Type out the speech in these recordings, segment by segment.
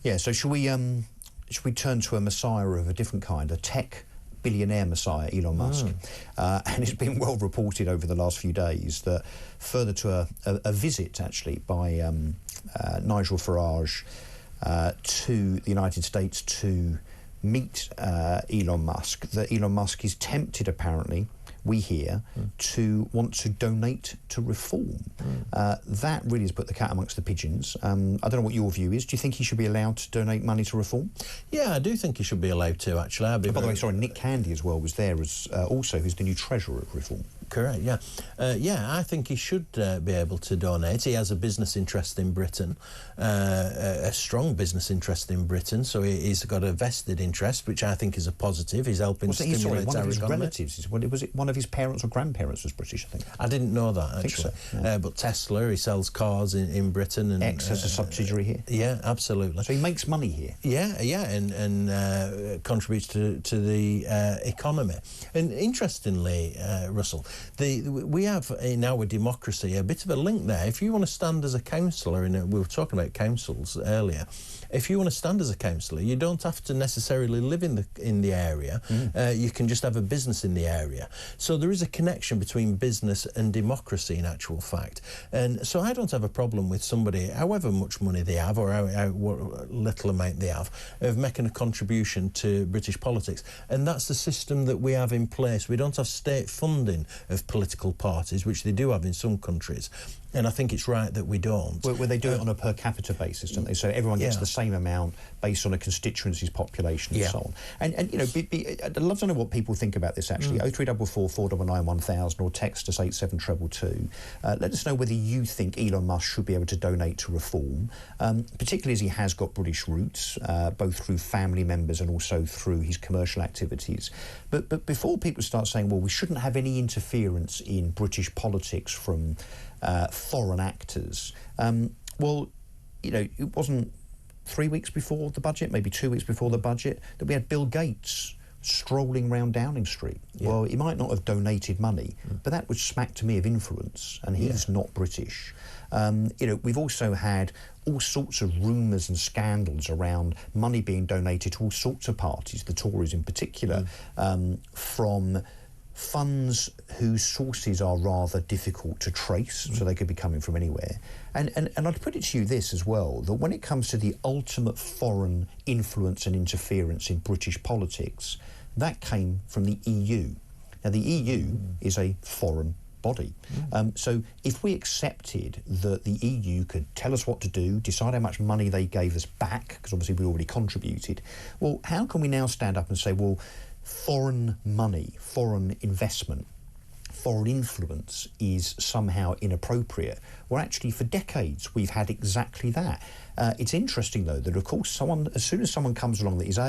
Yeah, so should we turn to a messiah of a different kind, a tech billionaire messiah, Elon Musk? And it's been well reported over the last few days that further to a visit, actually, by Nigel Farage to the United States to meet Elon Musk, that Elon Musk is tempted, apparently, we hear, to want to donate to reform. That really has put the cat amongst the pigeons. I don't know what your view is. Do you think he should be allowed to donate money to reform? Yeah, I do think he should be allowed to, actually. By the way, sorry, Nick Candy as well was there, as also who's the new treasurer of reform. Correct, yeah. I think he should be able to donate. He has a business interest in Britain, a strong business interest in Britain, so he's got a vested interest, which I think is a positive. He's helping stimulate our economy. One of his relatives, was it one of his parents or grandparents was British, I think? I didn't know that, actually. So, yeah. But Tesla, he sells cars in Britain. And X has a subsidiary here? Yeah, absolutely. So he makes money here? Yeah, and contributes to the economy. And interestingly, Russell, we have in our democracy a bit of a link there. If you want to stand as a councillor, and we were talking about councils earlier, if you want to stand as a councillor, you don't have to necessarily live in the area. You can just have a business in the area. So there is a connection between business and democracy, in actual fact. And so I don't have a problem with somebody, however much money they have or what little amount they have, of making a contribution to British politics. And that's the system that we have in place. We don't have state funding of political parties, which they do have in some countries. And I think it's right that we don't. Well, they do it on a per capita basis, don't they? So everyone gets the same amount based on a constituency's population and so on. And I'd love to know what people think about this, actually. 0344 499 1000 or text us 87222. Let us know whether you think Elon Musk should be able to donate to reform, particularly as he has got British roots, both through family members and also through his commercial activities. But before people start saying, well, we shouldn't have any interference in British politics from foreign actors. Well, it wasn't 3 weeks before the budget, maybe 2 weeks before the budget, that we had Bill Gates strolling round Downing Street. Well, he might not have donated money, but that would smack to me of influence, and he's not British. We've also had all sorts of rumours and scandals around money being donated to all sorts of parties, the Tories in particular, from funds whose sources are rather difficult to trace, so they could be coming from anywhere. And I'd put it to you this as well, that when it comes to the ultimate foreign influence and interference in British politics, that came from the EU. Now, the EU is a foreign body. So if we accepted that the EU could tell us what to do, decide how much money they gave us back, because obviously we already contributed, well, how can we now stand up and say, well, foreign money, foreign investment, foreign influence is somehow inappropriate? Well, actually, for decades, we've had exactly that. It's interesting, though, that, of course, as soon as someone comes along that is,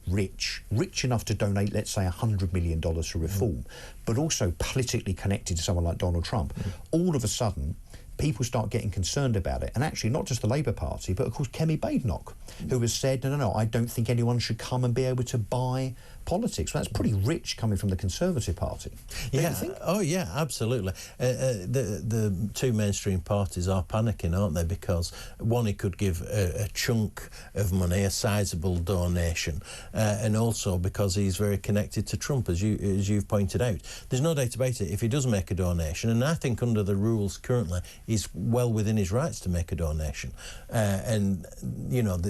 rich enough to donate, let's say, $100 million to reform, but also politically connected to someone like Donald Trump, all of a sudden, people start getting concerned about it. And actually, not just the Labour Party, but, of course, Kemi Badenoch, who has said, no, I don't think anyone should come and be able to buy politics. Well, that's pretty rich coming from the Conservative Party. Don't you think? Oh, yeah, absolutely. The two mainstream parties are panicking, aren't they? Because, one, he could give a chunk of money, a sizable donation, and also because he's very connected to Trump, as you've pointed out. There's no doubt about it. If he does make a donation, and I think under the rules currently, he's well within his rights to make a donation. And,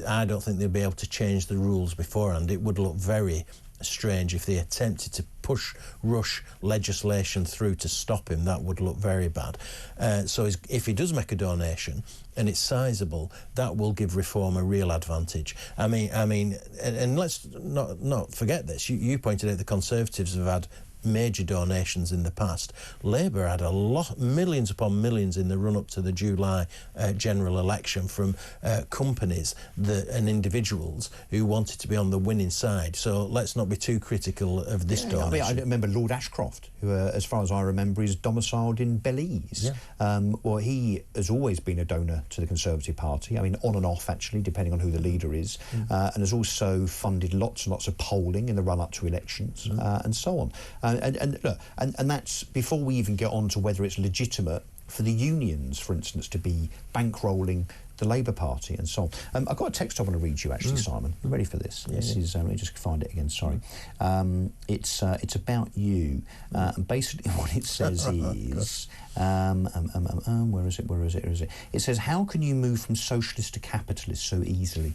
I don't think they'll be able to change the rules beforehand. It would look very strange if they attempted to rush legislation through to stop him. That would look very bad. So if he does make a donation and it's sizable, that will give reform a real advantage. I mean, and let's not forget this. You pointed out the Conservatives have had major donations in the past. Labour had millions upon millions in the run-up to the July general election from companies and individuals who wanted to be on the winning side. So let's not be too critical of this donation. I remember Lord Ashcroft, who, as far as I remember, is domiciled in Belize. Well, he has always been a donor to the Conservative Party. I mean, on and off, actually, depending on who the leader is, and has also funded lots and lots of polling in the run-up to elections, and so on. And that's before we even get on to whether it's legitimate for the unions, for instance, to be bankrolling the Labour Party and so on. I've got a text I want to read you, actually, Simon. You ready for this? Yeah, this is, let me just find it again, sorry. It's about you. And basically what it says is, where is it? It says, how can you move from socialist to capitalist so easily?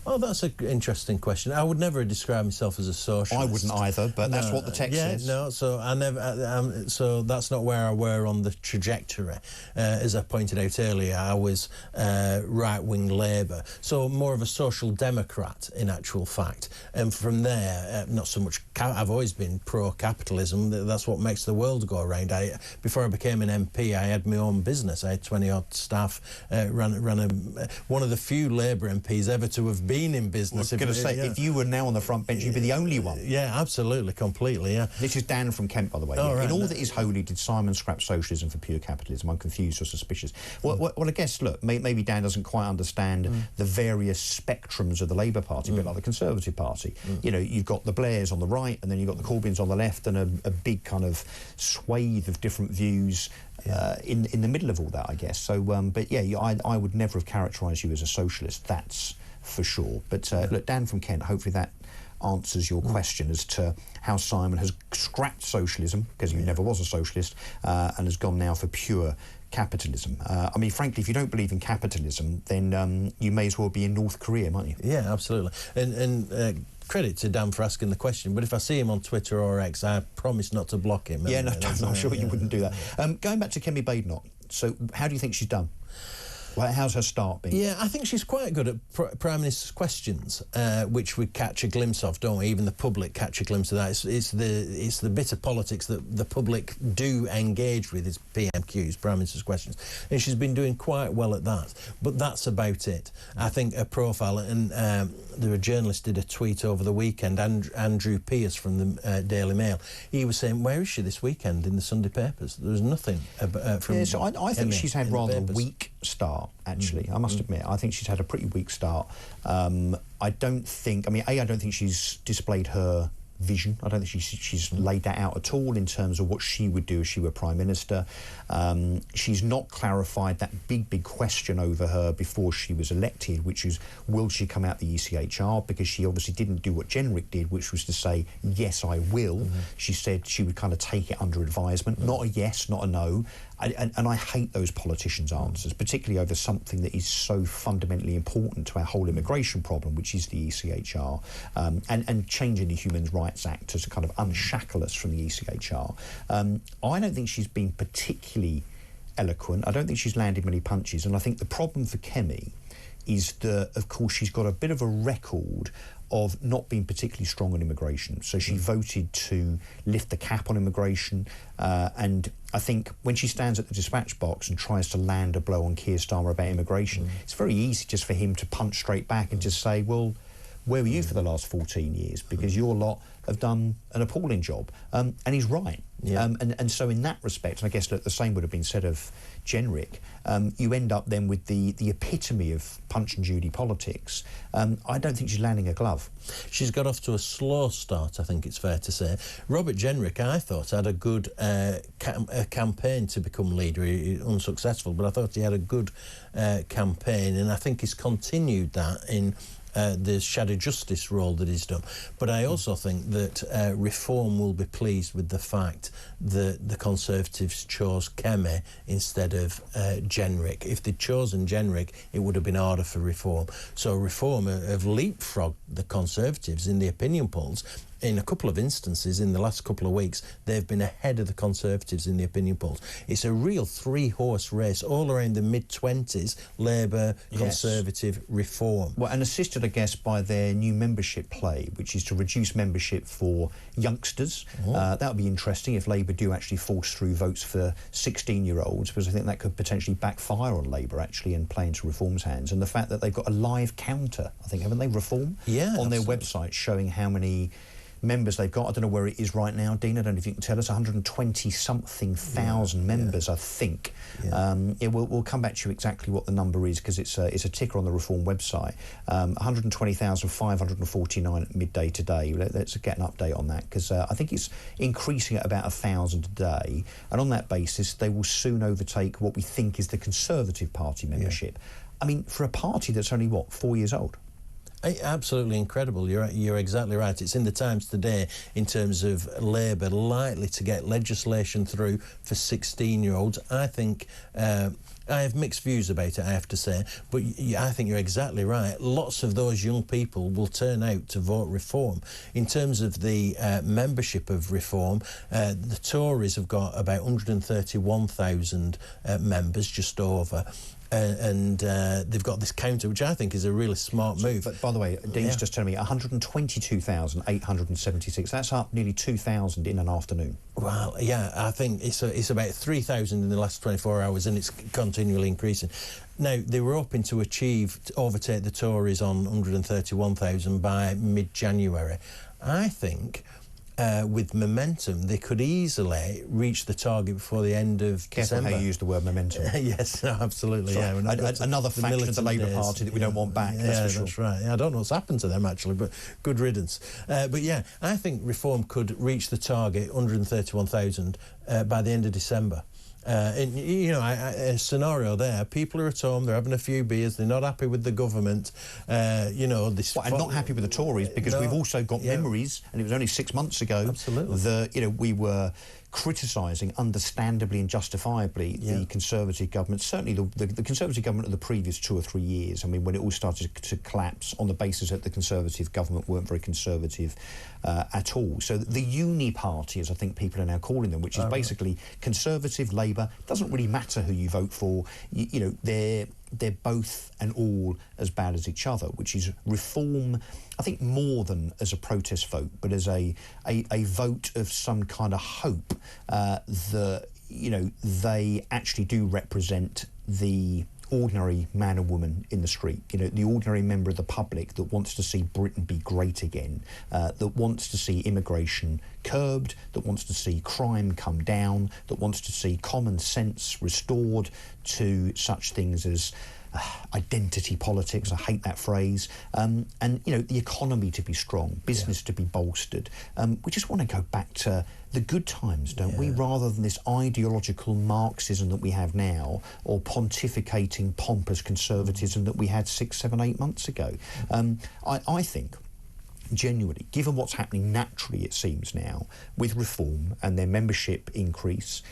Oh, that's an interesting question. I would never describe myself as a socialist. I wouldn't either, but that's what the text says. No, so I never. So that's not where I were on the trajectory. As I pointed out earlier, I was right-wing Labour, so more of a social democrat in actual fact. And from there, not so much. I've always been pro-capitalism. That's what makes the world go around. Before I became an MP, I had my own business. I had 20-odd staff. Ran one of the few Labour MPs ever to have been in business. I was going to say, if you were now on the front bench, you'd be the only one. Yeah, absolutely, completely, yeah. This is Dan from Kent, by the way. Right, in all that is holy, did Simon scrap socialism for pure capitalism? I'm confused or suspicious. Well, I guess, look, maybe Dan doesn't quite understand the various spectrums of the Labour Party, a bit like the Conservative Party. You know, you've got the Blairs on the right, and then you've got the Corbyns on the left, and a big kind of swathe of different views in the middle of all that, I guess. So, but yeah, I would never have characterised you as a socialist. That's for sure. But look, Dan from Kent, hopefully that answers your question as to how Simon has scrapped socialism, because he never was a socialist, and has gone now for pure capitalism. I mean, frankly, if you don't believe in capitalism, then you may as well be in North Korea, mightn't you? Yeah, absolutely. And credit to Dan for asking the question, but if I see him on Twitter or X, I promise not to block him. Yeah, no, I'm sure you wouldn't do that. Going back to Kemi Badenoch, so how do you think she's done? Well, how's her start been? Yeah, I think she's quite good at Prime Minister's questions, which we catch a glimpse of, don't we? Even the public catch a glimpse of that. It's the bit of politics that the public do engage with, is PMQs, Prime Minister's questions. And she's been doing quite well at that. But that's about it. I think her profile, and a journalist did a tweet over the weekend, Andrew Pierce from the Daily Mail. He was saying, where is she this weekend in the Sunday papers? There was nothing from... Yeah, so I think she's had rather a weak start. Actually, I must admit, I think she's had a pretty weak start. I don't think she's displayed her vision. I don't think she's laid that out at all in terms of what she would do if she were Prime Minister. She's not clarified that big question over her before she was elected, which is, will she come out the ECHR? Because she obviously didn't do what Jenrick did, which was to say, yes, I will. She said she would kind of take it under advisement, not a yes, not a no. And I hate those politicians' answers, particularly over something that is so fundamentally important to our whole immigration problem, which is the ECHR, and changing the Human Rights Act to kind of unshackle us from the ECHR. I don't think she's been particularly eloquent. I don't think she's landed many punches. And I think the problem for Kemi is that, of course, she's got a bit of a record of not being particularly strong on immigration. So she voted to lift the cap on immigration, and I think when she stands at the dispatch box and tries to land a blow on Keir Starmer about immigration, it's very easy just for him to punch straight back and just say, well, where were you for the last 14 years? Because your lot have done an appalling job. And he's right. Yeah. And so in that respect, and I guess the same would have been said of Jenrick, you end up then with the epitome of Punch and Judy politics. I don't think she's landing a glove. She's got off to a slow start, I think it's fair to say. Robert Jenrick, I thought, had a good campaign to become leader. Unsuccessful, but I thought he had a good campaign, and I think he's continued that in the shadow justice role that he's done. But I also think that Reform will be pleased with the fact that the Conservatives chose Kemi instead of Jenrick. If they'd chosen Jenrick, it would have been harder for Reform. So Reform have leapfrogged the Conservatives in the opinion polls. In a couple of instances in the last couple of weeks, they've been ahead of the Conservatives in the opinion polls. It's a real three-horse race all around the mid-20s, Labour, Conservative, Reform. Well, and assisted, I guess, by their new membership play, which is to reduce membership for youngsters. That would be interesting if Labour do actually force through votes for 16-year-olds, because I think that could potentially backfire on Labour, actually, and play into Reform's hands. And the fact that they've got a live counter, I think, haven't they, Reform? Yeah, on their website, showing how many members they've got. I don't know where it is right now, Dean. I don't know if you can tell us. 120-something thousand members, I think. We'll come back to you exactly what the number is, because it's a ticker on the Reform website. 120,549 at midday today. Let's get an update on that, because I think it's increasing at about 1,000 a day. And on that basis, they will soon overtake what we think is the Conservative Party membership. I mean, for a party that's only, 4 years old? Absolutely incredible. You're exactly right. It's in the Times today in terms of Labour likely to get legislation through for 16-year-olds. I think I have mixed views about it, I have to say, but I think you're exactly right. Lots of those young people will turn out to vote Reform. In terms of the membership of Reform, the Tories have got about 131,000 members, just over. And they've got this counter, which I think is a really smart move. But by the way, Dean's just telling me 122,876. That's up nearly 2,000 in an afternoon. Well, yeah, I think it's about 3,000 in the last 24 hours, and it's continually increasing. Now, they were hoping to overtake the Tories on 131,000 by mid-January. I think with momentum, they could easily reach the target before the end of Careful December. how you use the word momentum. Yes, absolutely. Sorry, yeah, another faction of the Labour Party that we don't want back. That's right. Yeah, I don't know what's happened to them, actually, but good riddance. But yeah, I think Reform could reach the target, 131,000, by the end of December. And, a scenario there, people are at home, they're having a few beers, they're not happy with the government, and not happy with the Tories, because we've also got memories, and it was only 6 months ago that we were criticising, understandably and justifiably, the Conservative government, certainly the Conservative government of the previous 2 or 3 years. I mean, when it all started to collapse on the basis that the Conservative government weren't very conservative at all. So the uni party, as I think people are now calling them, which is basically Conservative, Labour, doesn't really matter who you vote for, they're both and all as bad as each other, which is Reform, I think, more than as a protest vote, but as a vote of some kind of hope that, they actually do represent the ordinary man or woman in the street, the ordinary member of the public that wants to see Britain be great again, that wants to see immigration curbed, that wants to see crime come down, that wants to see common sense restored to such things as identity politics, I hate that phrase, and the economy to be strong, business to be bolstered. We just want to go back to the good times, don't we, rather than this ideological Marxism that we have now, or pontificating pompous conservatism that we had 6, 7, 8 months ago. I think, genuinely, given what's happening naturally, it seems now, with Reform and their membership increase,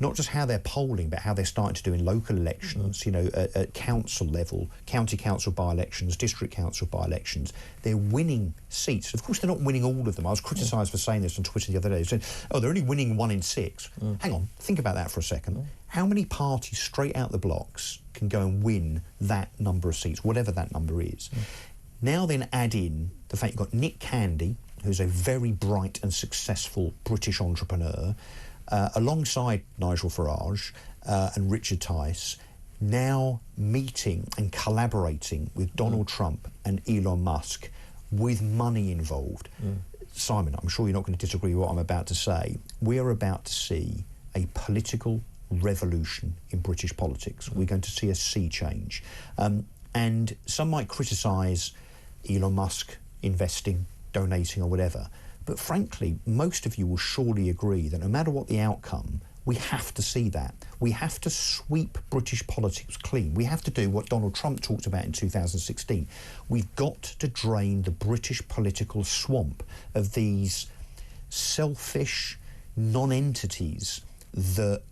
not just how they're polling, but how they're starting to do in local elections, at council level, county council by-elections, district council by-elections. They're winning seats. Of course, they're not winning all of them. I was criticised for saying this on Twitter the other day. They said, they're only winning 1 in 6. Hang on, think about that for a second. How many parties straight out the blocks can go and win that number of seats, whatever that number is? Now then add in the fact you've got Nick Candy, who's a very bright and successful British entrepreneur, alongside Nigel Farage and Richard Tice, now meeting and collaborating with Donald Trump and Elon Musk with money involved. Simon, I'm sure you're not going to disagree with what I'm about to say. We are about to see a political revolution in British politics. We're going to see a sea change. And some might criticise Elon Musk investing, donating or whatever. But frankly, most of you will surely agree that no matter what the outcome, we have to see that. We have to sweep British politics clean. We have to do what Donald Trump talked about in 2016. We've got to drain the British political swamp of these selfish non-entities that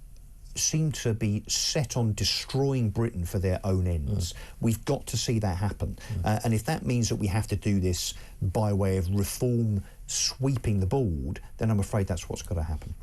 seem to be set on destroying Britain for their own ends. We've got to see that happen. And if that means that we have to do this by way of Reform sweeping the board, then I'm afraid that's what's got to happen.